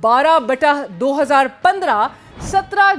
12/2015 17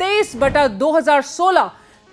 23/2016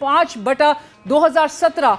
5/2017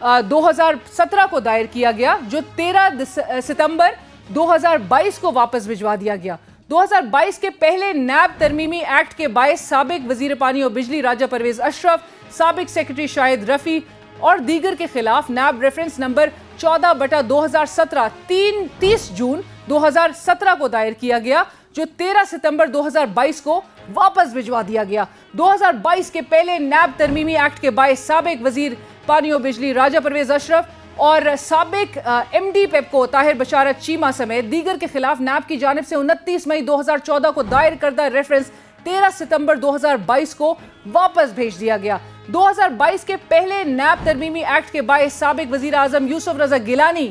2017 کو دائر کیا گیا جو 13 ستمبر 2022 کو واپس بھجوا دیا گیا۔ 2022 کے پہلے نیب ترمیمی ایکٹ کے باعث سابق وزیر پانی اور بجلی راجہ پرویز اشرف، سابق سیکرٹری شاہد رفیع اور دیگر کے خلاف نیب ریفرنس نمبر 14/2017 30 جون 2017 کو دائر کیا گیا جو 13 ستمبر 2022 کو واپس بھجوا دیا گیا۔ 2022 کے پہلے نیب ترمیمی ایکٹ کے باعث سابق وزیر پانی اور بجلی راجہ پرویز اشرف اور سابق ایم ڈی پیپکو طاہر بشارت چیمہ سمیت دیگر کے خلاف نیب کی جانب سے 29 مئی 2014 کو دائر کردہ ریفرنس 13 ستمبر 2022 کو واپس بھیج دیا گیا۔ 2022 کے پہلے نیب ترمیمی ایکٹ کے باعث سابق وزیر اعظم یوسف رضا گیلانی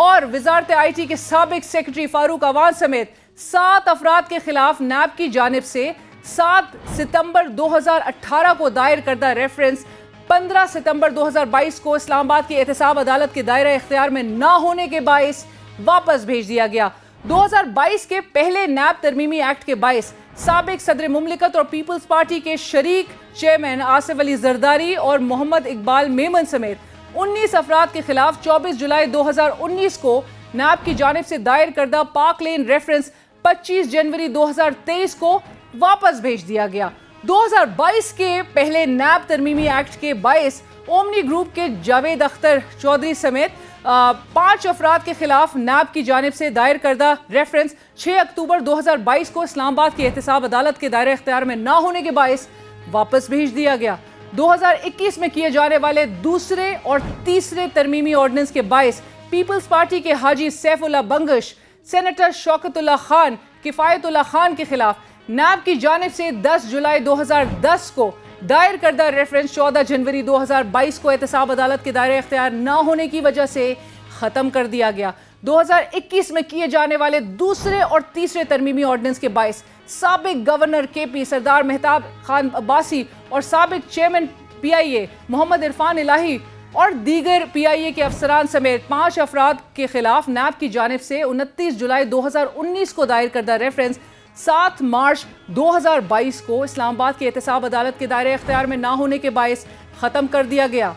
اور وزارت آئی ٹی کے سابق سیکرٹری فاروق اعوان سمیت 7 افراد کے خلاف نیب کی جانب سے 7 ستمبر 2018 کو دائر کردہ ریفرنس 15 ستمبر 2022 کو اسلام آباد کی احتساب عدالت کے دائرہ اختیار میں نہ ہونے کے باعث واپس بھیج دیا گیا۔ 2022 کے پہلے نیب ترمیمی ایکٹ کے باعث سابق صدر مملکت اور پیپلز پارٹی کے شریک چیئرمین آصف علی زرداری اور محمد اقبال میمن سمیت 19 افراد کے خلاف 24 جولائی 2019 کو نیب کی جانب سے دائر کردہ پارک لین ریفرنس 25 جنوری 2023 کو واپس بھیج دیا گیا۔ 2022 کے پہلے نیب ترمیمی ایکٹ کے باعث اومنی گروپ کے جاوید اختر چودھری سمیت 5 افراد کے خلاف نیب کی جانب سے دائر کردہ ریفرنس 6 اکتوبر 2022 کو اسلام آباد کی احتساب عدالت کے دائرہ اختیار میں نہ ہونے کے باعث واپس بھیج دیا گیا۔ 2021 میں کیے جانے والے دوسرے اور تیسرے ترمیمی آرڈیننس کے باعث پیپلز پارٹی کے حاجی سیف اللہ بنگش، سینیٹر شوکت اللہ خان، کفایت اللہ خان کے خلاف نیب کی جانب سے 10 جولائی 2010 کو دائر کردہ ریفرنس 14 جنوری 2022 کو احتساب عدالت کے دائرہ اختیار نہ ہونے کی وجہ سے ختم کر دیا گیا۔ 2021 میں کیے جانے والے دوسرے اور تیسرے ترمیمی آرڈیننس کے باعث سابق گورنر کے پی سردار مہتاب خان عباسی اور سابق چیئرمین پی آئی اے محمد عرفان الہی اور دیگر پی آئی اے کے افسران سمیت 5 افراد کے خلاف نیب کی جانب سے 29 جولائی 2019 کو دائر کردہ ریفرنس 7 مارچ 2022 کو اسلام آباد کی احتساب عدالت کے دائرہ اختیار میں نہ ہونے کے باعث ختم کر دیا گیا۔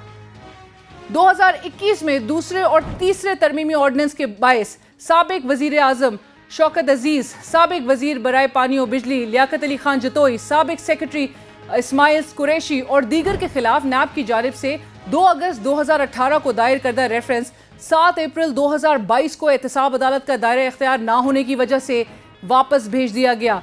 2021 میں دوسرے اور تیسرے ترمیمی آرڈیننس کے باعث سابق وزیر اعظم شوکت عزیز، سابق وزیر برائے پانی و بجلی لیاقت علی خان جتوئی، سابق سیکرٹری اسماعیل قریشی اور دیگر کے خلاف نیب کی جانب سے 2 اگست 2018 کو دائر کردہ ریفرنس 7 اپریل 2022 کو احتساب عدالت کا دائرہ اختیار نہ ہونے کی وجہ سے واپس بھیج دیا گیا۔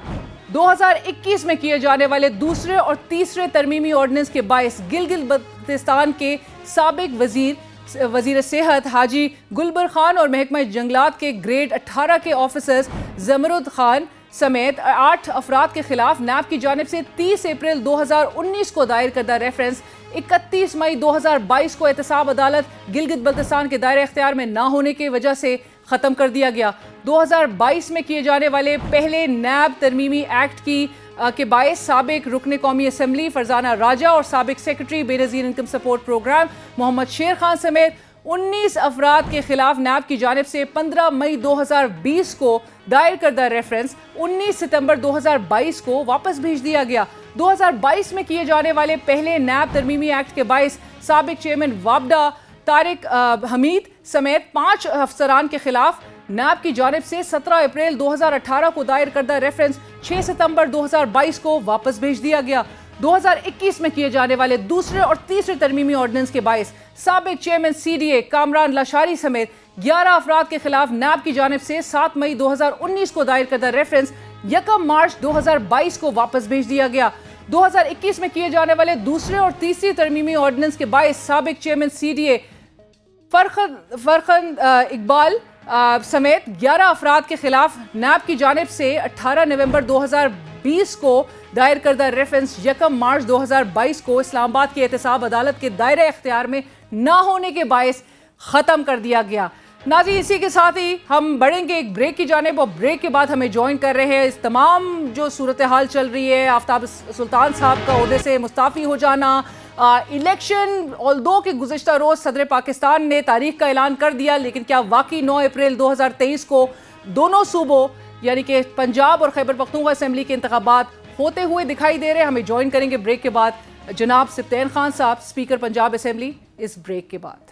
2021 میں کیے جانے والے دوسرے اور تیسرے ترمیمی آرڈیننس کے باعث گلگت بلتستان کے سابق وزیر صحت حاجی گلبر خان اور محکمہ جنگلات کے گریڈ 18 کے آفیسرز زمرد خان سمیت 8 افراد کے خلاف نیب کی جانب سے 30 اپریل 2019 کو دائر کردہ ریفرنس 31 مئی 2022 کو احتساب عدالت گلگت بلتستان کے دائرہ اختیار میں نہ ہونے کی وجہ سے ختم کر دیا گیا۔ 2022 میں کیے جانے والے پہلے نیب ترمیمی ایکٹ کے باعث سابق رکن قومی اسمبلی فرزانہ راجہ اور سابق سیکرٹری بے نظیر انکم سپورٹ پروگرام محمد شیر خان سمیت 19 افراد کے خلاف نیب کی جانب سے 15 مئی 2020 کو دائر کردہ ریفرنس 19 ستمبر 2022 کو واپس بھیج دیا گیا۔ 2022 میں کیے جانے والے پہلے نیب ترمیمی ایکٹ کے باعث سابق چیئرمین وابڈا طارق حمید سمیت 5 افسران کے خلاف نیب کی جانب سے 17 اپریل 2018 کو دائر کردہ ریفرنس 6 ستمبر 2022 کو واپس بھیج دیا گیا۔ 2021 میں کیے جانے والے دوسرے اور تیسرے ترمیمی آرڈیننس کے باعث سابق chairman C D A Kamran Lashari سمیت 11 افراد کے خلاف نیب کی جانب سے 7 مئی 2019 کو دائر کردہ ریفرنس 1 مارچ 2022 کو واپس بھیج دیا گیا۔ 2021 میں کیے جانے والے دوسرے اور تیسری ترمیمی آرڈیننس کے باعث سابق chairman C D A Farkhund Iqbal سمیت 11 افراد کے خلاف نیب کی جانب سے 18 نومبر 2020 کو دائر کردہ ریفرنس 1 مارچ 2022 کو اسلام آباد کی احتساب عدالت کے دائرہ اختیار میں نہ ہونے کے باعث ختم کر دیا گیا۔ ناظرین، اسی کے ساتھ ہی ہم بڑھیں گے ایک بریک کی جانب، اور بریک کے بعد ہمیں جوائن کر رہے ہیں اس تمام جو صورتحال چل رہی ہے، آفتاب سلطان صاحب کا عہدے سے مستعفی ہو جانا، الیکشن آلدو کہ گزشتہ روز صدر پاکستان نے تاریخ کا اعلان کر دیا، لیکن کیا واقعی 9 اپریل 2023 کو دونوں صوبوں یعنی کہ پنجاب اور خیبر پختونخوا اسمبلی کے انتخابات ہوتے ہوئے دکھائی دے رہے ہیں؟ ہمیں جوائن کریں گے بریک کے بعد جناب سبطین خان صاحب، اسپیکر پنجاب اسمبلی، اس بریک کے بعد۔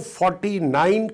49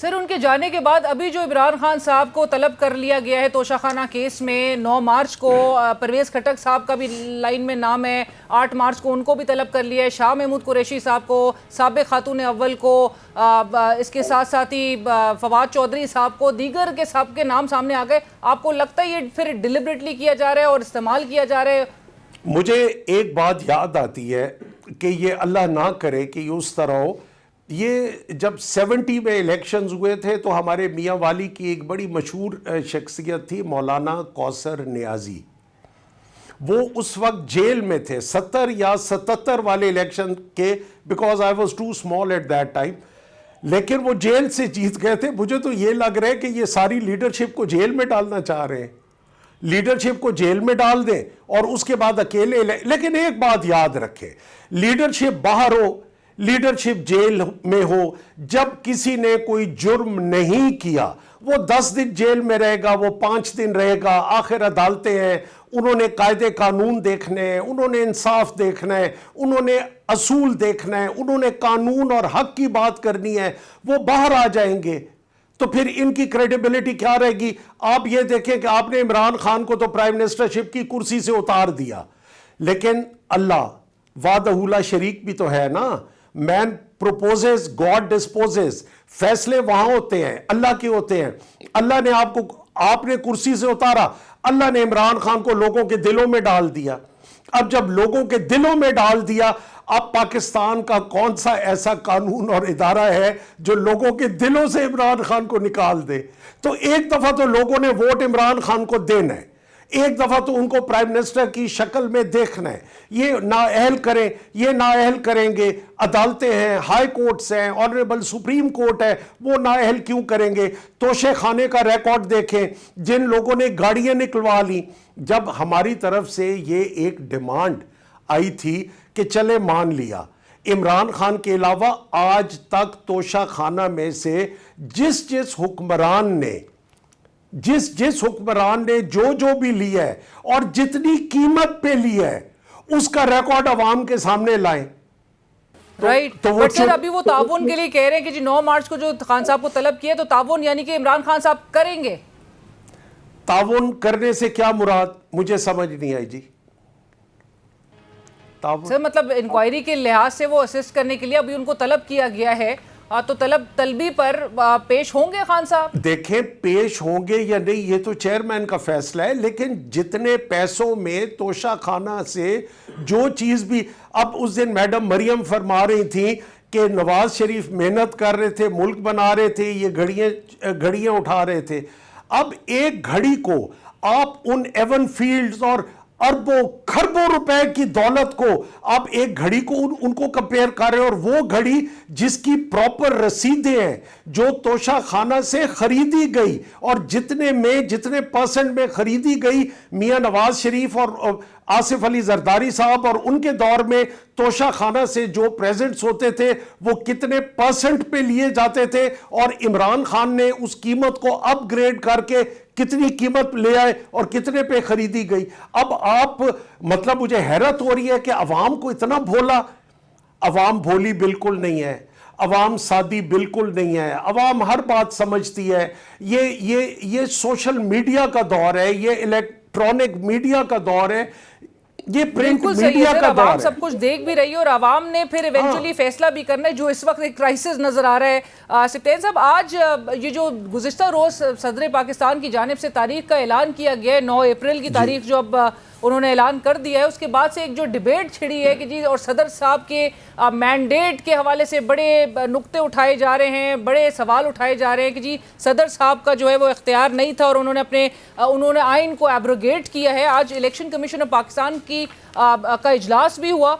سر ان کے جانے کے بعد ابھی جو عمران خان صاحب کو طلب کر لیا گیا ہے توشہ خانہ کیس میں، 9 مارچ کو پرویز خٹک صاحب کا بھی لائن میں نام ہے، 8 مارچ کو ان کو بھی طلب کر لیا ہے، شاہ محمود قریشی صاحب کو، سابق خاتون اول کو، اس کے ساتھ ساتھ ہی فواد چودھری صاحب کو، دیگر کے سب کے نام سامنے آ گئے. آپ کو لگتا ہے یہ پھر ڈیلیبریٹلی کیا جا رہا ہے اور استعمال کیا جا رہا ہے؟ مجھے ایک بات یاد آتی ہے کہ یہ اللہ نہ کرے کہ اس طرح ہو. یہ جب 70 میں الیکشنز ہوئے تھے تو ہمارے میاں والی کی ایک بڑی مشہور شخصیت تھی مولانا کوثر نیازی. وہ اس وقت جیل میں تھے 70 یا 77 والے الیکشن کے، because I was too small at that time. لیکن وہ جیل سے جیت گئے تھے. مجھے تو یہ لگ رہا ہے کہ یہ ساری لیڈرشپ کو جیل میں ڈالنا چاہ رہے ہیں. لیڈرشپ کو جیل میں ڈال دیں اور اس کے بعد اکیلے لیکن ایک بات یاد رکھیں، لیڈرشپ باہر ہو، لیڈرشپ جیل میں ہو، جب کسی نے کوئی جرم نہیں کیا وہ 10 دن جیل میں رہے گا، وہ 5 دن رہے گا. آخر عدالتیں ہیں، انہوں نے قاعدے قانون دیکھنے ہیں، انہوں نے انصاف دیکھنا ہے، انہوں نے اصول دیکھنا ہے، انہوں نے قانون اور حق کی بات کرنی ہے. وہ باہر آ جائیں گے تو پھر ان کی کریڈیبلٹی کیا رہے گی؟ آپ یہ دیکھیں کہ آپ نے عمران خان کو تو پرائم منسٹرشپ کی کرسی سے اتار دیا، لیکن اللہ وعدہ لا شریک بھی تو ہے نا. مین پروپوزز گاڈ ڈسپوزز. فیصلے وہاں ہوتے ہیں، اللہ کے ہوتے ہیں. اللہ نے آپ نے کرسی سے اتارا، اللہ نے عمران خان کو لوگوں کے دلوں میں ڈال دیا. اب جب لوگوں کے دلوں میں ڈال دیا، اب پاکستان کا کون سا ایسا قانون اور ادارہ ہے جو لوگوں کے دلوں سے عمران خان کو نکال دے؟ تو ایک دفعہ تو لوگوں نے ووٹ عمران خان کو دینا ہے، ایک دفعہ تو ان کو پرائم منسٹر کی شکل میں دیکھنا ہے. یہ نااہل کریں، یہ نااہل کریں گے. عدالتیں ہیں، ہائی کورٹس ہیں، آنریبل سپریم کورٹ ہے، وہ نااہل کیوں کریں گے؟ توشے خانے کا ریکارڈ دیکھیں، جن لوگوں نے گاڑیاں نکلوا لی. جب ہماری طرف سے یہ ایک ڈیمانڈ آئی تھی کہ چلے مان لیا، عمران خان کے علاوہ آج تک توشہ خانہ میں سے جس حکمران نے جو بھی لیا ہے اور جتنی قیمت پہ لیا ہے اس کا ریکارڈ عوام کے سامنے لائیں. رائٹ. بٹ سر ابھی وہ تعاون کے لیے کہہ رہے ہیں کہ جی 9 مارچ کو جو خان صاحب کو طلب کیا تو تعاون یعنی کہ عمران خان صاحب کریں گے. تعاون کرنے سے کیا مراد؟ مجھے سمجھ نہیں آئی جی. سر مطلب انکوائری کے لحاظ سے وہ اسسٹ کرنے کے لیے ابھی ان کو طلب کیا گیا ہے تو طلبی پر پیش ہوں گے خان صاحب؟ دیکھیں پیش ہوں گے یا نہیں یہ تو چیئرمین کا فیصلہ ہے، لیکن جتنے پیسوں میں توشہ خانہ سے جو چیز بھی، اب اس دن میڈم مریم فرما رہی تھیں کہ نواز شریف محنت کر رہے تھے، ملک بنا رہے تھے، یہ گھڑیاں اٹھا رہے تھے. اب ایک گھڑی کو آپ ان ایون فیلڈز اور اربوں کھربوں روپے کی دولت کو آپ ایک گھڑی کو ان کو کمپیئر کر رہے ہیں، اور وہ گھڑی جس کی پراپر رسیدیں ہیں، جو توشہ خانہ سے خریدی گئی اور جتنے پرسنٹ میں خریدی گئی، میاں نواز شریف اور آصف علی زرداری صاحب اور ان کے دور میں توشہ خانہ سے جو پریزنٹس ہوتے تھے وہ کتنے پرسنٹ پہ لیے جاتے تھے، اور عمران خان نے اس قیمت کو اپ گریڈ کر کے کتنی قیمت لے آئے اور کتنے پہ خریدی گئی. اب آپ مطلب مجھے حیرت ہو رہی ہے کہ عوام کو اتنا بھولا. عوام بھولی بالکل نہیں ہے، عوام سادی بالکل نہیں ہے، عوام ہر بات سمجھتی ہے. یہ سوشل میڈیا کا دور ہے، یہ الیکٹرانک میڈیا کا دور ہے، یہ پرنٹ میڈیا کا دور ہے. عوام سب کچھ دیکھ بھی رہی ہے اور عوام نے پھر ایونچولی فیصلہ بھی کرنا ہے، جو اس وقت ایک کرائسس نظر آ رہا ہے. سپتین صاحب آج یہ جو گزشتہ روز صدر پاکستان کی جانب سے تاریخ کا اعلان کیا گیا ہے، 9 اپریل کی تاریخ جو اب انہوں نے اعلان کر دیا ہے، اس کے بعد سے ایک جو ڈیبیٹ چھڑی ہے کہ جی اور صدر صاحب کے مینڈیٹ کے حوالے سے بڑے نقطے اٹھائے جا رہے ہیں، بڑے سوال اٹھائے جا رہے ہیں کہ جی صدر صاحب کا جو ہے وہ اختیار نہیں تھا اور انہوں نے آئین کو ایبروگیٹ کیا ہے. آج الیکشن کمیشن آف پاکستان کا اجلاس بھی ہوا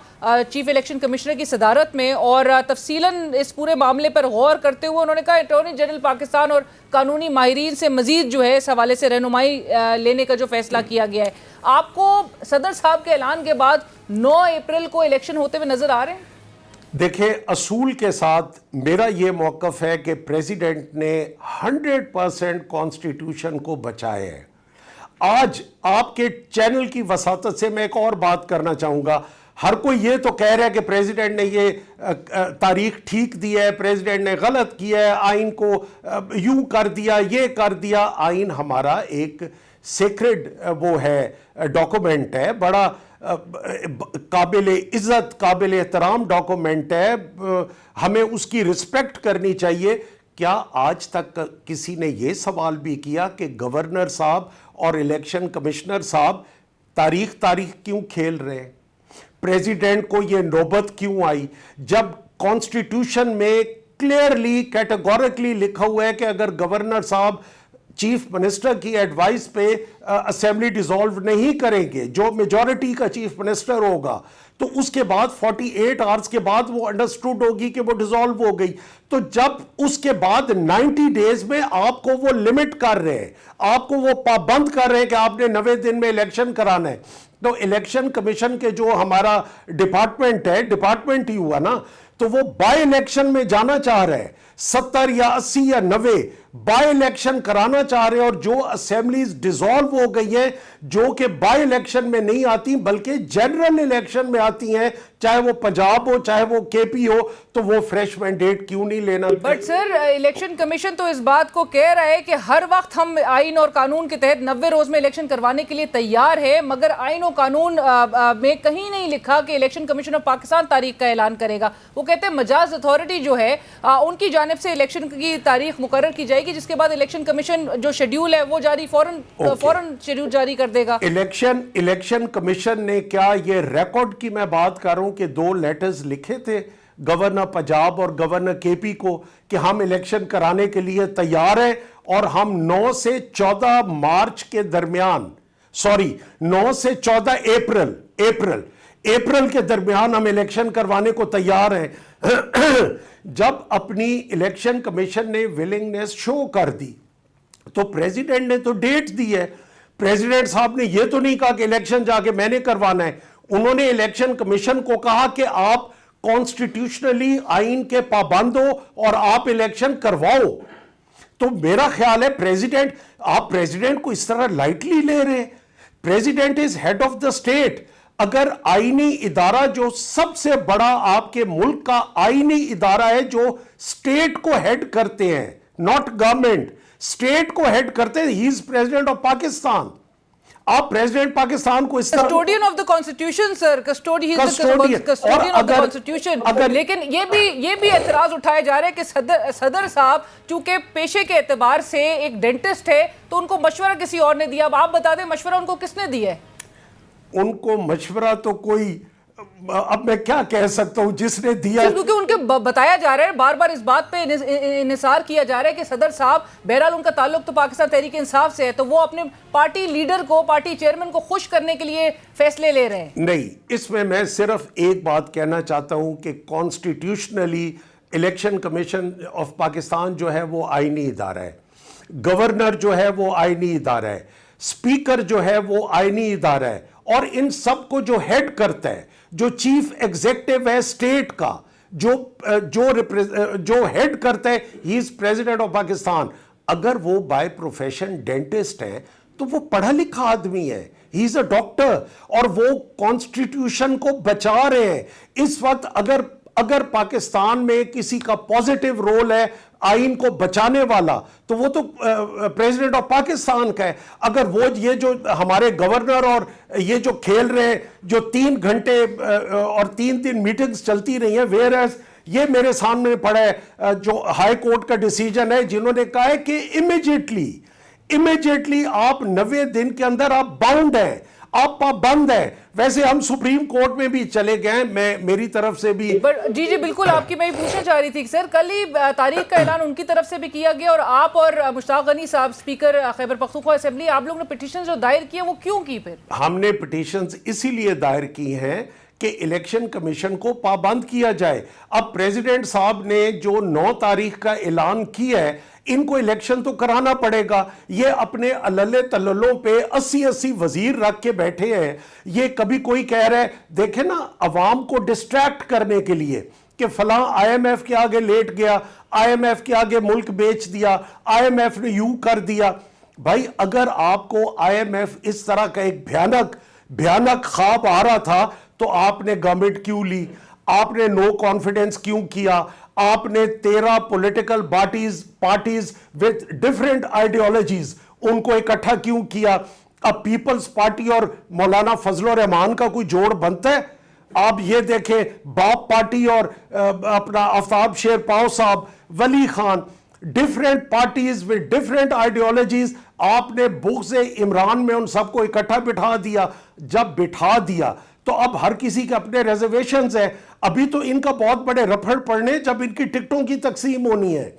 چیف الیکشن کمشنر کی صدارت میں، اور تفصیلاً اس پورے معاملے پر غور کرتے ہوئے انہوں نے کہا اٹارنی جنرل پاکستان اور قانونی ماہرین سے مزید جو ہے اس حوالے سے رہنمائی لینے کا جو فیصلہ کیا گیا ہے. آپ کو صدر صاحب کے اعلان کے بعد 9 اپریل کو الیکشن ہوتے ہوئے نظر آ رہے ہیں؟ دیکھیں اصول کے ساتھ میرا یہ موقف ہے کہ پریزیڈنٹ نے 100% کانسٹیٹیوشن کو بچایا ہے. آج آپ کے چینل کی وساطت سے میں ایک اور بات کرنا چاہوں گا. ہر کوئی یہ تو کہہ رہا ہے کہ پریزیڈنٹ نے یہ تاریخ ٹھیک دی ہے, پریزیڈنٹ نے غلط کیا ہے, آئین کو یوں کر دیا, یہ کر دیا. آئین ہمارا ایک سیکرڈ وہ ہے, ڈاکومنٹ ہے, بڑا قابل عزت قابل احترام ڈاکومنٹ ہے, ہمیں اس کی رسپیکٹ کرنی چاہیے. کیا آج تک کسی نے یہ سوال بھی کیا کہ گورنر صاحب اور الیکشن کمشنر صاحب تاریخ کیوں کھیل رہے ہیں؟ پریزیڈنٹ کو یہ نوبت کیوں آئی جب کانسٹیٹیوشن میں کلیئرلی کیٹیگوریکلی لکھا ہوا ہے کہ اگر گورنر صاحب چیف منسٹر کی ایڈوائس پہ اسمبلی ڈیزالو نہیں کریں گے, جو میجورٹی کا چیف منسٹر ہوگا, تو اس کے بعد 48 آورز کے بعد وہ انڈرسٹوڈ ہوگی کہ وہ ڈیزالو ہو گئی. تو جب اس کے بعد 90 ڈیز میں آپ کو وہ لمٹ کر رہے ہیں, آپ کو وہ پابند کر رہے ہیں کہ آپ نے 90 دن میں الیکشن کرانا ہے, تو الیکشن کمیشن کے جو ہمارا ڈپارٹمنٹ ہے, ڈپارٹمنٹ ہی ہوا نا, تو وہ بائی الیکشن میں جانا چاہ رہے ہیں, 70 یا 80 یا 90 بائی الیکشن کرانا چاہ رہے ہیں. اور جو اسمبلیز ڈیزالو ہو گئی ہیں, جو کہ بائی الیکشن میں نہیں آتی بلکہ جنرل الیکشن میں آتی ہیں, چاہے وہ پنجاب ہو چاہے وہ کے پی ہو, تو وہ فریش مینڈیٹ کیوں نہیں لینا؟ بٹ سر الیکشن کمیشن تو اس بات کو کہہ رہا ہے کہ ہر وقت ہم آئین اور قانون کے تحت 90 روز میں الیکشن کروانے کے لیے تیار ہے, مگر آئین و قانون میں کہیں نہیں لکھا کہ الیکشن کمیشن آف پاکستان تاریخ کا اعلان کرے گا. وہ کہتے ہیں مجاز اتھارٹی جو ہے ان کی جانب سے الیکشن کی تاریخ مقرر کی جائے گی, جس کے بعد الیکشن کمیشن جو شیڈیول ہے وہ جاری فوراً شیڈیول جاری کر دے گا. الیکشن کمیشن نے کیا یہ ریکارڈ کی میں بات کر رہا ہوں کہ 2 لیٹرز لکھے تھے گورنر پنجاب اور گورنر کے پی کو کہ ہم الیکشن کرانے کے لیے تیار ہیں, اور ہم 9 سے 14 مارچ کے درمیان 9 سے 14 اپریل کے درمیان ہم الیکشن کروانے کو تیار ہیں. جب اپنی الیکشن کمیشن نے ولنگنس شو کر دی تو پریزیڈنٹ نے تو ڈیٹ دی ہے. پریزیڈنٹ صاحب نے یہ تو نہیں کہا کہ الیکشن جا کے میں نے کروانا ہے, انہوں نے الیکشن کمیشن کو کہا کہ آپ کانسٹیٹیوشنلی آئین کے پابند ہو اور آپ الیکشن کرواؤ. تو میرا خیال ہے آپ پریزیڈنٹ کو اس طرح لائٹلی لے رہے ہیں. President is head of the state. اگر آئینی ادارہ جو سب سے بڑا آپ کے ملک کا آئینی ادارہ ہے جو اسٹیٹ کو ہیڈ کرتے ہیں, ناٹ گورنمنٹ, اسٹیٹ کو ہیڈ کرتے ہیں, ہی از پریزیڈنٹ آف پاکستان. آپ پریزیڈنٹ پاکستان کو اس طرح custodian of the constitution sir, custodian of the constitution. لیکن یہ بھی اعتراض اٹھائے جا رہے ہیں کہ صدر صاحب چونکہ پیشے کے اعتبار سے ایک ڈینٹسٹ ہے تو ان کو مشورہ کسی اور نے دیا. اب آپ بتا دیں مشورہ ان کو کس نے دیا ہے؟ ان کو مشورہ تو کوئی, اب میں کیا کہہ سکتا ہوں, جس نے دیا, کیونکہ ان کے بتایا جا رہا ہے, بار بار اس بات پہ انحصار کیا جا رہا ہے کہ صدر صاحب بہرحال ان کا تعلق تو پاکستان تحریک انصاف سے ہے, تو وہ اپنے پارٹی لیڈر کو, پارٹی چیئرمین کو خوش کرنے کے لیے فیصلے لے رہے ہیں. نہیں, اس میں صرف ایک بات کہنا چاہتا ہوں کہ constitutionally election commission of Pakistan جو ہے وہ آئینی ادارہ ہے, گورنر جو ہے وہ آئینی ادارہ ہے, اسپیکر جو ہے وہ آئینی ادارہ ہے, اور ان سب کو جو ہیڈ کرتا ہے, جو چیف ایگزیکٹو ہے اسٹیٹ کا, جو ہیڈ کرتا ہے, ہی از پریزیڈنٹ آف پاکستان. اگر وہ بائی پروفیشن ڈینٹسٹ ہیں تو وہ پڑھا لکھا آدمی ہے, ہی از اے ڈاکٹر, اور وہ کانسٹیٹیوشن کو بچا رہے ہیں. اس وقت اگر پاکستان میں کسی کا پازیٹیو رول ہے آئین کو بچانے والا تو وہ تو پریزیڈنٹ آف پاکستان کا ہے. اگر وہ یہ جو ہمارے گورنر اور یہ جو کھیل رہے ہیں, جو 3 گھنٹے اور 3 میٹنگز چلتی رہی ہیں, ویئر ایز یہ میرے سامنے پڑا ہے جو ہائی کورٹ کا ڈیسیجن ہے, جنہوں نے کہا ہے کہ امیجیٹلی آپ 90 دن کے اندر آپ باؤنڈ ہیں, آپ پابند ہیں. ویسے ہم سپریم کورٹ میں بھی چلے گئے, میں میری طرف سے بھی. جی بالکل, آپ کی میں پوچھنا چاہ رہی تھی سر, کل ہی تاریخ کا اعلان ان کی طرف سے بھی کیا گیا, اور آپ اور مشتاق غنی صاحب اسپیکر خیبر پختونخوا اسمبلی, آپ لوگوں نے پٹیشن جو دائر کی ہے وہ کیوں کی؟ پھر ہم نے پٹیشنز اسی لیے دائر کی ہیں کہ الیکشن کمیشن کو پابند کیا جائے. اب پریزیڈنٹ صاحب نے جو 9 تاریخ کا اعلان کیا ہے, ان کو الیکشن تو کرانا پڑے گا. یہ اپنے اللے تللوں پہ 80 وزیر رکھ کے بیٹھے ہیں. یہ کبھی کوئی کہہ رہا ہے, دیکھیں نا, عوام کو ڈسٹریکٹ کرنے کے لیے کہ فلاں آئی ایم ایف کے آگے لیٹ گیا, آئی ایم ایف کے آگے ملک بیچ دیا, آئی ایم ایف نے یوں کر دیا. بھائی اگر آپ کو آئی ایم ایف اس طرح کا ایک بھیانک خواب آ رہا تھا تو آپ نے گورنمنٹ کیوں لی؟ آپ نے نو کانفیڈنس کیوں کیا؟ آپ نے 13 political parties with different ideologies ان کو اکٹھا کیوں کیا؟ اب پیپلز پارٹی اور مولانا فضل الرحمان کا کوئی جوڑ بنتا ہے؟ آپ یہ دیکھیں باپ پارٹی اور اپنا آفتاب شیر پاؤ صاحب، ولی Khan, different parties with different ideologies, آپ نے بغض عمران میں ان سب کو اکٹھا بٹھا دیا۔ جب بٹھا دیا تو اب ہر کسی کے اپنے ریزرویشنز ہیں۔ ابھی تو ان کا بہت بڑے رفڑ پڑنے جب ان کی ٹکٹوں کی تقسیم ہونی ہے۔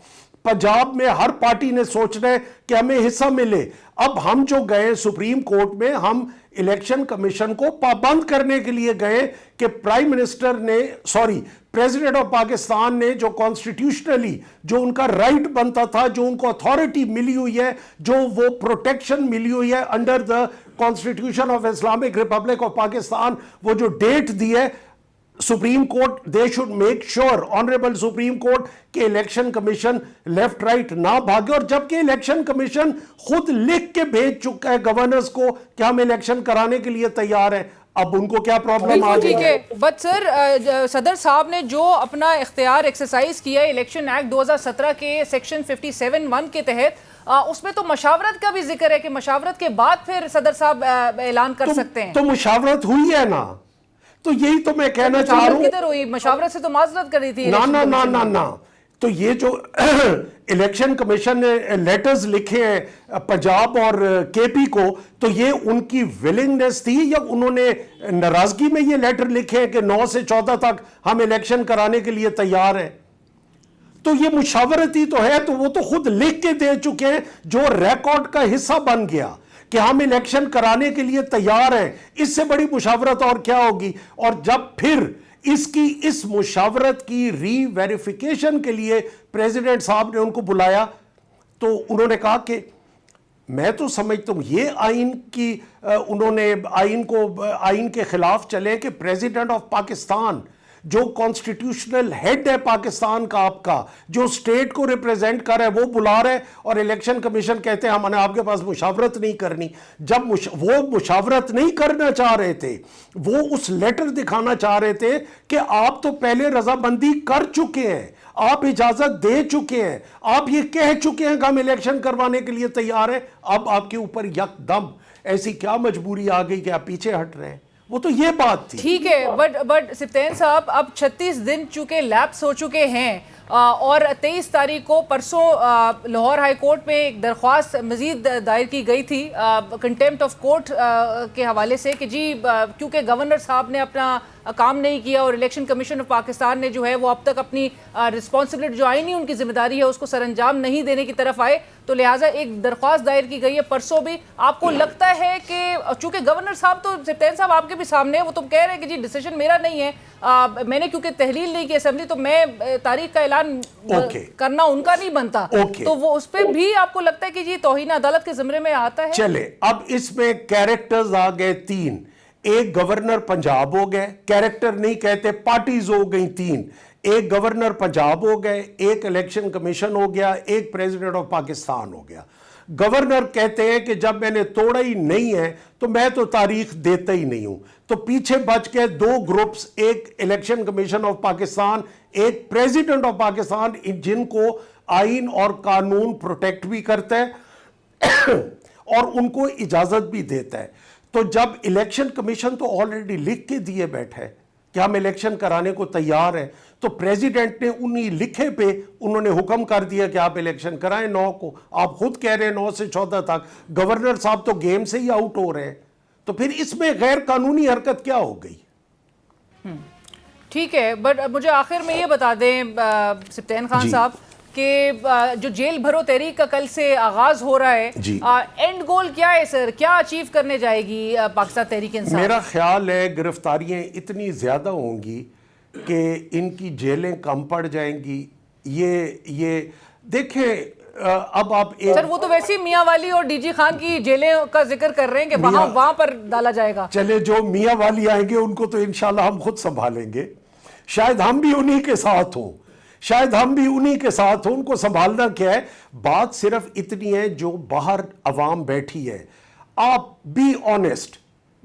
پنجاب میں ہر پارٹی نے سوچنا ہے کہ ہمیں حصہ ملے۔ اب ہم جو گئے سپریم کورٹ میں، ہم الیکشن کمیشن کو پابند کرنے کے لیے گئے کہ پریزیڈنٹ آف پاکستان نے جو کانسٹیٹیوشنلی جو ان کا رائٹ بنتا تھا، جو ان کو اتھارٹی ملی ہوئی ہے، جو وہ پروٹیکشن ملی ہوئی ہے under the constitution of Islamic republic of Pakistan, وہ جو ڈیٹ دی ہے supreme court, they should make sure, honourable supreme court, کہ الیکشن کمیشن لیفٹ رائٹ نہ بھاگے۔ اور جبکہ الیکشن کمیشن خود لکھ کے بھیج چکا ہے گورنرز کو کہ ہم الیکشن کرانے کے لیے تیار ہیں، اب ان کو کیا پرابلم آ بالکل گئی؟ ٹھیک ہے، بٹ سر صدر صاحب نے جو اپنا اختیار ایکسرسائز کیا ہے الیکشن ایکٹ 2017 کے سیکشن 57(1) کے تحت، اس میں تو مشاورت کا بھی ذکر ہے کہ مشاورت کے بعد پھر صدر صاحب اعلان کر سکتے ہیں۔ تو مشاورت ہوئی ہے نا، تو یہی تو میں کہنا چاہ رہا ہوں۔ کدھر ہوئی؟ مشاورت سے تو معذرت کری تھی۔ نا تو یہ جو الیکشن کمیشن نے لیٹرز لکھے ہیں پنجاب اور کے پی کو، تو یہ ان کی ولنگنس تھی یا انہوں نے ناراضگی میں یہ لیٹر لکھے ہیں کہ 9 سے 14 تک ہم الیکشن کرانے کے لیے تیار ہیں؟ تو یہ مشاورتی تو ہے، تو وہ تو خود لکھ کے دے چکے ہیں، جو ریکارڈ کا حصہ بن گیا کہ ہم الیکشن کرانے کے لیے تیار ہیں۔ اس سے بڑی مشاورت اور کیا ہوگی؟ اور جب پھر اس مشاورت کی ری ویریفیکیشن کے لیے پریزیڈنٹ صاحب نے ان کو بلایا، تو انہوں نے کہا کہ میں تو سمجھتا ہوں یہ انہوں نے آئین کے خلاف چلے کہ پریزیڈنٹ آف پاکستان جو کانسٹیٹیوشنل ہیڈ ہے پاکستان کا، آپ کا جو سٹیٹ کو ریپریزنٹ کر رہا ہے، وہ بلا رہا ہے اور الیکشن کمیشن کہتے ہیں ہم نے آپ کے پاس مشاورت نہیں کرنی۔ جب وہ مشاورت نہیں کرنا چاہ رہے تھے، وہ اس لیٹر دکھانا چاہ رہے تھے کہ آپ تو پہلے رضامندی کر چکے ہیں، آپ اجازت دے چکے ہیں، آپ یہ کہہ چکے ہیں کہ ہم الیکشن کروانے کے لیے تیار ہیں، اب آپ کے اوپر یک دم ایسی کیا مجبوری آ گئی کہ آپ پیچھے ہٹ رہے ہیں؟ وہ تو یہ بات تھی۔ ٹھیک ہے، بٹ سپتین صاحب اب 36 دن چونکہ لیپس ہو چکے ہیں، اور 23 تاریخ کو پرسوں لاہور ہائی کورٹ میں ایک درخواست مزید دائر کی گئی تھی کنٹیمپٹ آف کورٹ کے حوالے سے کہ جی کیونکہ گورنر صاحب نے اپنا کام نہیں کیا اور الیکشن کمیشن آف پاکستان نے جو ہے وہ اب تک اپنی رسپانسبلٹی جو آئینی ان کی ذمہ داری ہے اس کو سر انجام نہیں دینے کی طرف آئے، تو لہٰذا ایک درخواست دائر کی گئی ہے پرسوں بھی۔ آپ کو لگتا ہے کہ چونکہ گورنر صاحب تو سپتین صاحب آپ کے بھی سامنے وہ تو کہہ رہے ہیں کہ جی ڈیسیژن میرا نہیں ہے، میں نے کیونکہ تحلیل نہیں کی اسمبلی، تو میں تاریخ کا اعلان کرنا ان کا نہیں بنتا، تو وہ اس پہ بھی آپ کو لگتا ہے کہ جی توہین عدالت کے زمرے میں آتا ہے؟ چلے اب اس میں کیریکٹرز آ گئے 3، ایک گورنر پنجاب ہو گئے، کیریکٹر نہیں کہتے، پارٹیز ہو گئی 3، ایک گورنر پنجاب ہو گئے، ایک الیکشن کمیشن ہو گیا، ایک پریزیڈنٹ آف پاکستان ہو گیا۔ گورنر کہتے ہیں کہ جب میں نے توڑا ہی نہیں ہے تو میں تو تاریخ دیتا ہی نہیں ہوں، تو پیچھے بچ کے 2 گروپس، ایک الیکشن کمیشن آف پاکستان، ایک پریزیڈنٹ آف پاکستان، جن کو آئین اور قانون پروٹیکٹ بھی کرتا ہے اور ان کو اجازت بھی دیتا ہے۔ تو جب الیکشن کمیشن تو آلریڈی لکھ کے دیے بیٹھے کہ ہم الیکشن کرانے کو تیار ہیں، تو پریزیڈنٹ نے انہی لکھے پہ انہوں نے حکم کر دیا کہ آپ الیکشن کرائیں 9 کو۔ آپ خود کہہ رہے ہیں 9 سے 14 تک، گورنر صاحب تو گیم سے ہی آؤٹ ہو رہے ہیں، تو پھر اس میں غیر قانونی حرکت کیا ہو گئی؟ ٹھیک ہے، بٹ مجھے آخر میں یہ بتا دیں سپتین خان صاحب کہ جو جیل بھرو تحریک کا کل سے آغاز ہو رہا ہے، اینڈ گول کیا ہے سر؟ کیا اچیو کرنے جائے گی پاکستان تحریک انصاف؟ میرا خیال ہے گرفتاریاں اتنی زیادہ ہوں گی کہ ان کی جیلیں کم پڑ جائیں گی۔ یہ دیکھیں اب آپ سر وہ تو ویسے میاں والی اور ڈی جی خان کی جیلیں کا ذکر کر رہے ہیں کہ وہاں پر ڈالا جائے گا۔ چلے جو میاں والی آئیں گے ان کو تو انشاءاللہ ہم خود سنبھالیں گے، شاید ہم بھی انہی کے ساتھ ہوں، ان کو سنبھالنا کیا ہے؟ بات صرف اتنی ہے جو باہر عوام بیٹھی ہے، آپ بی آنیسٹ،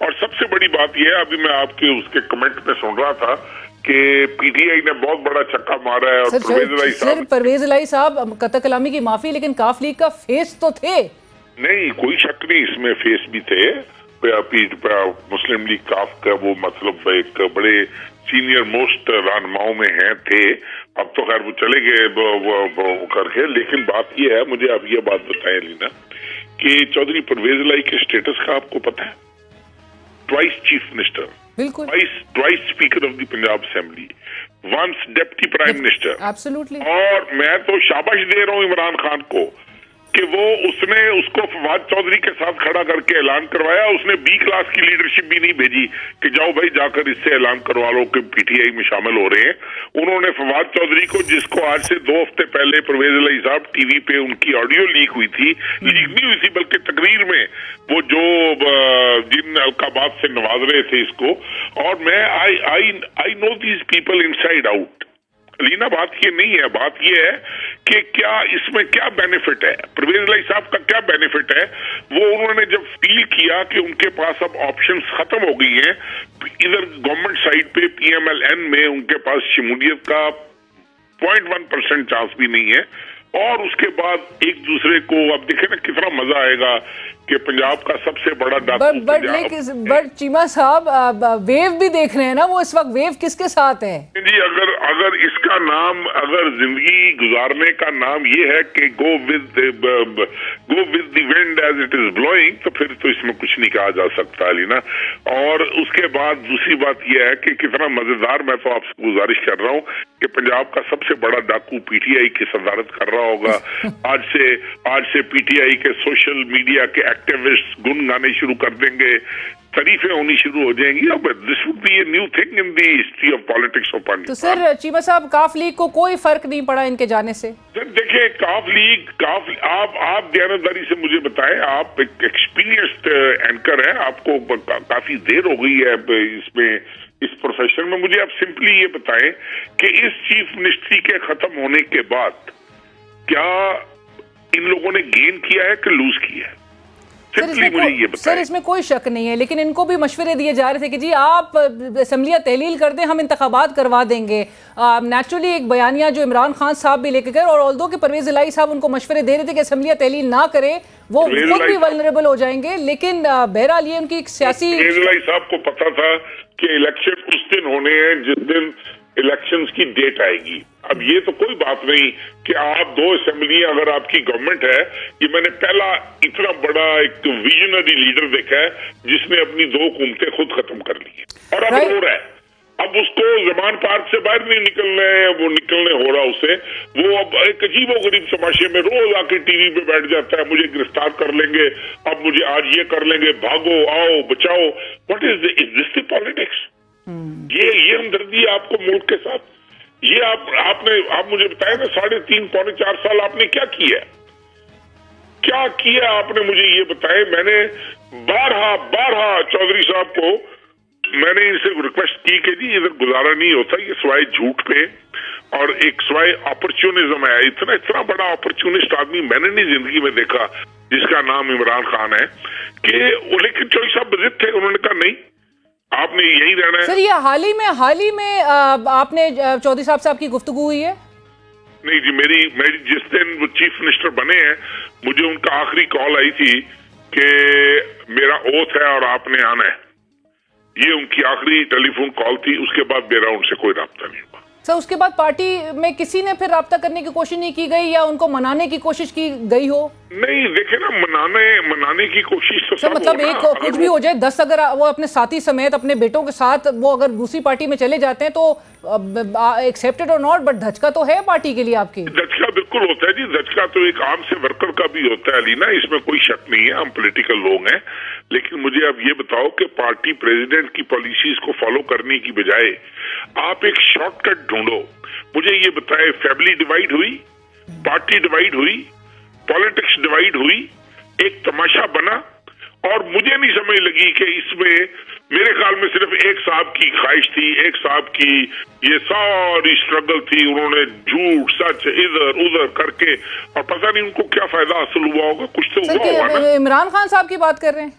اور سب سے بڑی بات یہ ہے, ابھی میں آپ کے اس کے کمنٹ میں سن رہا تھا کہ پی ٹی آئی نے بہت بڑا چھکا مارا ہے, اور پرویز الہی صاحب قطع کلامی کی معافی, لیکن کاف لیگ کا فیس تو تھے. نہیں, کوئی شک نہیں, اس میں فیس بھی تھے. مسلم لیگ کاف کا وہ مطلب ایک بڑے سینئر موسٹ رہنماؤں میں ہیں تھے. اب تو خیر وہ چلے گئے کر کے. لیکن بات یہ ہے, مجھے آپ یہ بات بتائیں لینا کہ چودھری پرویز الہی کے سٹیٹس کا آپ کو پتا ہے؟ ٹوائس چیف منسٹر, بالکل, twice speaker of the Punjab assembly, once deputy prime minister. Absolutely. اور میں تو شاباش دے رہا ہوں عمران خان کو کہ وہ اس نے اس کو فواد چودھری کے ساتھ کھڑا کر کے اعلان کروایا. اس نے بی کلاس کی لیڈرشپ بھی نہیں بھیجی کہ جاؤ بھائی جا کر اس سے اعلان کروا لو کہ پی ٹی آئی میں شامل ہو رہے ہیں. انہوں نے فواد چودھری کو, جس کو آج سے 2 ہفتے پہلے پرویز الہی صاحب ٹی وی پہ ان کی آڈیو لیک ہوئی تھی, لیک نہیں ہوئی تھی بلکہ تقریر میں وہ جو جن القابات سے نواز رہے تھے اس کو, اور میں I know these people inside out. لینا بات یہ نہیں ہے, بات یہ ہے کہ کیا اس میں کیا بینیفٹ ہے, پرویز الہی صاحب کا کیا بینیفٹ ہے. وہ انہوں نے جب فیل کیا کہ ان کے پاس اب آپشنز ختم ہو گئی ہیں, ادھر گورنمنٹ سائڈ پہ پی ایم ایل این میں ان کے پاس شمولیت کا 0.1% چانس بھی نہیں ہے, اور اس کے بعد ایک دوسرے کو اب دیکھیں نا کتنا مزہ آئے گا کہ پنجاب کا سب سے بڑا ڈاکو. بٹ چیمہ صاحب ویو بھی دیکھ رہے ہیں نا, وہ اس وقت ویو کس کے ساتھ ہے؟ جی, اگر اس کا نام, اگر زندگی گزارنے کا نام یہ ہے کہ go with the wind as it is blowing, تو پھر تو اس میں کچھ نہیں کہا جا سکتا علینا. اور اس کے بعد دوسری بات یہ ہے کہ کتنا مزیدار, میں تو آپ سے گزارش کر رہا ہوں کہ پنجاب کا سب سے بڑا ڈاکو پی ٹی آئی کی صدارت کر رہا ہوگا. آج سے پی ٹی آئی کے سوشل میڈیا کے ایکٹیوسٹ گن گانے شروع کر دیں گے, تعریفیں ہونی شروع ہو جائیں گی. This would be a new thing in the history of politics of Pakistan. تو سر چیمہ صاحب, کاف لیگ کو کوئی فرق نہیں پڑا ان کے جانے سے؟ سر دیکھیں, کاف لیگ آپ دیانتداری سے مجھے بتائیں, آپ ایک ایکسپیرینسڈ اینکر ہیں, آپ کو کافی دیر ہو گئی ہے اس پروفیشن میں. مجھے آپ سمپلی یہ بتائیں کہ اس چیف منسٹری کے ختم ہونے کے بعد کیا ان لوگوں نے گین کیا ہے کہ لوز کیا ہے؟ سر اس میں کوئی شک نہیں ہے, لیکن ان کو بھی مشورے دیے جا رہے تھے کہ جی آپ اسمبلیاں تحلیل کر دیں, ہم انتخابات کروا دیں گے. نیچرلی ایک بیانیہ جو عمران خان صاحب بھی لے کے گئے, اور آلدو کہ پرویز الہی صاحب ان کو مشورے دے رہے تھے کہ اسمبلیاں تحلیل نہ کریں, وہ خود بھی ولنریبل ہو جائیں گے. لیکن بہرحال یہ ان کی ایک سیاسی, پرویز الہی صاحب کو پتا تھا کہ الیکشن اس دن ہونے ہیں جس دن الیکشنز کی ڈیٹ آئے گی. اب یہ تو کوئی بات نہیں کہ آپ 2 اسمبلیاں اگر آپ کی گورنمنٹ ہے, یہ میں نے پہلا اتنا بڑا ایک ویژنری لیڈر دیکھا ہے جس نے اپنی 2 حکومتیں خود ختم کر لی ہیں, اور اب ہو رہا ہے. اب اس کو زمان پارک سے باہر نہیں نکلنا ہے, وہ نکلنے ہو رہا اسے. وہ اب ایک عجیب و غریب تماشے میں روز آ کے ٹی وی پہ بیٹھ جاتا ہے, مجھے گرفتار کر لیں گے, اب مجھے آج یہ کر لیں گے, بھاگو آؤ بچاؤ. What is this the politics? یہ ہمدردی آپ کو ملک کے ساتھ, یہ آپ مجھے بتائیں نا, 3.5 پونے 4 سال آپ نے کیا کیا آپ نے مجھے یہ بتائیں. میں نے بارہا چودھری صاحب کو میں نے ان سے ریکویسٹ کی کہ جی ادھر گزارا نہیں ہوتا, یہ سوائے جھوٹ پہ اور ایک سوائے اپرچونزم ہے. اتنا بڑا اپرچونسٹ آدمی میں نے نہیں زندگی میں دیکھا جس کا نام عمران خان ہے. کہ لیکن چودھری صاحب ضد تھے, انہوں نے کہا نہیں آپ نے یہی رہنا ہے. سر یہ حال ہی میں آپ نے چودھری صاحب سے آپ کی گفتگو ہوئی ہے؟ نہیں جی, میری جس دن وہ چیف منسٹر بنے ہیں مجھے ان کا آخری کال آئی تھی کہ میرا اوتھ ہے اور آپ نے آنا ہے. یہ ان کی آخری ٹیلی فون کال تھی, اس کے بعد میرا ان سے کوئی رابطہ نہیں ہوا. سر اس کے بعد پارٹی میں کسی نے پھر رابطہ کرنے کی کوشش نہیں کی گئی یا ان کو منانے کی کوشش کی گئی ہو؟ نہیں دیکھیں نا, منانے کی کوشش تو سر مطلب ایک کچھ بھی ہو جائے, 10 اگر وہ اپنے ساتھی سمیت اپنے بیٹوں کے ساتھ وہ اگر دوسری پارٹی میں چلے جاتے ہیں تو ایکسیپٹڈ اور ناٹ, بٹ دھچکا تو ہے پارٹی کے لیے آپ کی. دھچکا بالکل ہوتا ہے جی, دھچکا تو ایک عام سے ورکر کا بھی ہوتا ہے علینا, اس میں کوئی شک نہیں ہے, ہم پولیٹیکل لوگ ہیں. لیکن مجھے اب یہ بتاؤ کہ پارٹی پریزیڈنٹ کی پالیسیز کو فالو کرنے کی بجائے آپ ایک شارٹ کٹ ڈھونڈو. مجھے یہ بتائے, فیملی ڈیوائیڈ ہوئی, پارٹی ڈیوائیڈ ہوئی, پالیٹکس ڈیوائیڈ ہوئی, ایک تماشا بنا, اور مجھے نہیں سمجھ لگی کہ اس میں میرے خیال میں صرف ایک صاحب کی خواہش تھی, ایک صاحب کی یہ ساری اسٹرگل تھی, انہوں نے جھوٹ سچ ادھر ادھر کر کے, اور پتہ نہیں ان کو کیا فائدہ حاصل ہوا ہوگا, کچھ تو ہوا ہوگا نا. عمران خان صاحب کی بات کر رہے ہیں؟